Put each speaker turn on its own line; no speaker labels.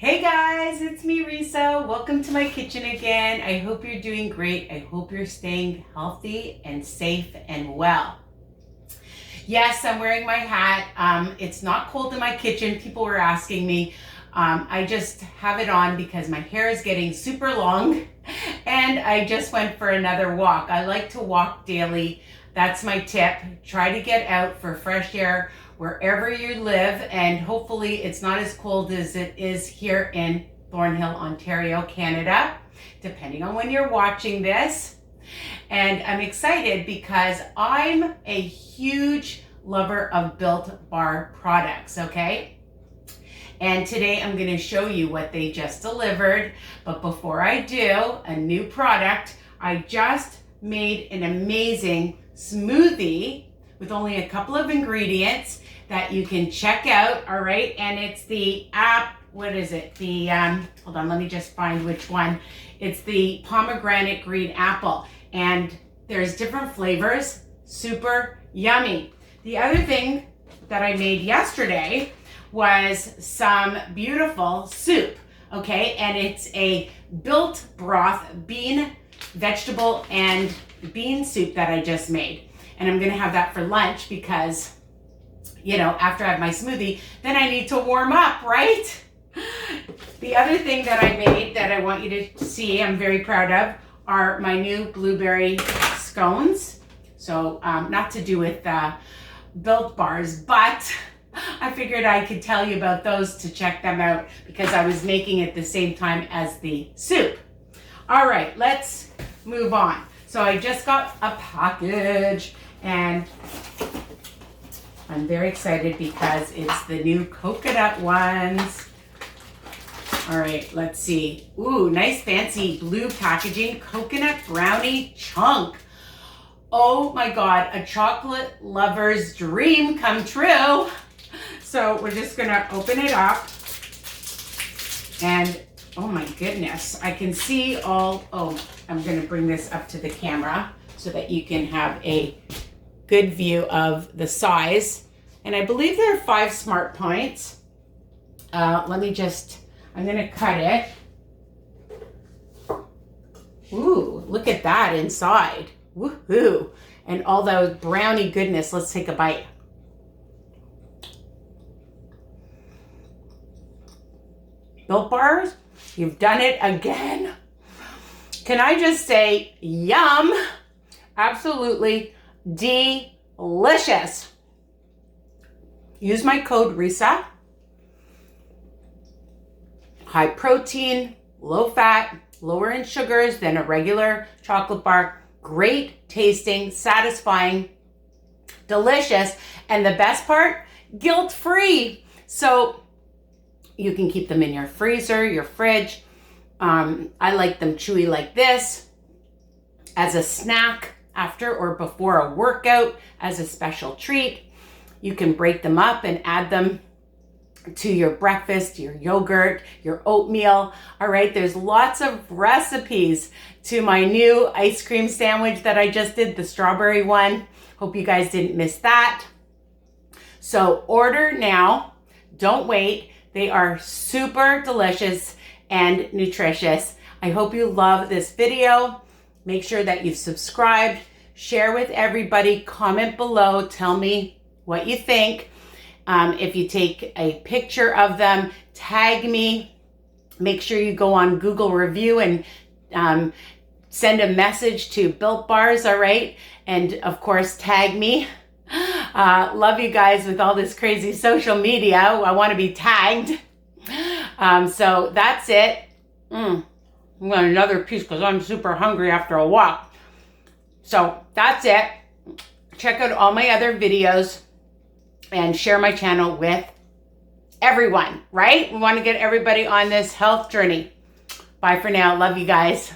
Hey guys, it's me Risa. Welcome to my kitchen again. I hope you're doing great. I hope you're staying healthy and safe and well. Yes, I'm wearing my hat. It's not cold in my kitchen. People were asking me. I just have it on because my hair is getting super long and I just went for another walk. I like to walk daily. That's my tip. Try to get out for fresh air wherever you live, and hopefully it's not as cold as it is here in Thornhill, Ontario, Canada, depending on when you're watching this. And I'm excited because I'm a huge lover of Built Bar products, okay? And today I'm going to show you what they just delivered. But before I do, a new product, I just made an amazing smoothie with only a couple of ingredients that you can check out, all right? And it's the what is it? The, hold on, let me just find which one. It's the pomegranate green apple. And there's different flavors, super yummy. The other thing that I made yesterday was some beautiful soup, okay? And it's a built broth bean, vegetable, and bean soup that I just made. And I'm gonna have that for lunch because, you know, after I have my smoothie, then I need to warm up, right? The other thing that I made that I want you to see, I'm very proud of, are my new blueberry scones. So not to do with Built Bars, but I figured I could tell you about those to check them out because I was making it the same time as the soup. All right, let's move on. So I just got a package and I'm very excited because it's the new coconut ones. All right, let's see. Ooh, nice fancy blue packaging, Coconut Brownie Chunk. Oh my God, a chocolate lover's dream come true. So we're just gonna open it up and oh my goodness, I can see all, I'm gonna bring this up to the camera so that you can have a good view of the size. And I believe there are 5 smart points. I'm gonna cut it. Ooh, look at that inside. Woohoo. And all those brownie goodness. Let's take a bite. Built Bars, you've done it again. Can I just say, yum, absolutely delicious. Use my code Risa. High protein, low fat, lower in sugars than a regular chocolate bar. Great tasting, satisfying, delicious, and the best part, guilt-free. So you can keep them in your freezer, your fridge. I like them chewy like this as a snack after or before a workout as a special treat. You can break them up and add them to your breakfast, your yogurt, your oatmeal. All right, there's lots of recipes to my new ice cream sandwich that I just did, the strawberry one. Hope you guys didn't miss that. So order now, don't wait. They are super delicious and nutritious. I hope you love this video. Make sure that you've subscribed, share with everybody, comment below, tell me what you think. If you take a picture of them, tag me. Make sure you go on Google review and send a message to Built Bars, all right? And of course, tag me. Love you guys with all this crazy social media. I want to be tagged. So that's it. I want another piece because I'm super hungry after a walk. So that's it. Check out all my other videos and share my channel with everyone, right? We want to get everybody on this health journey. Bye for now. Love you guys.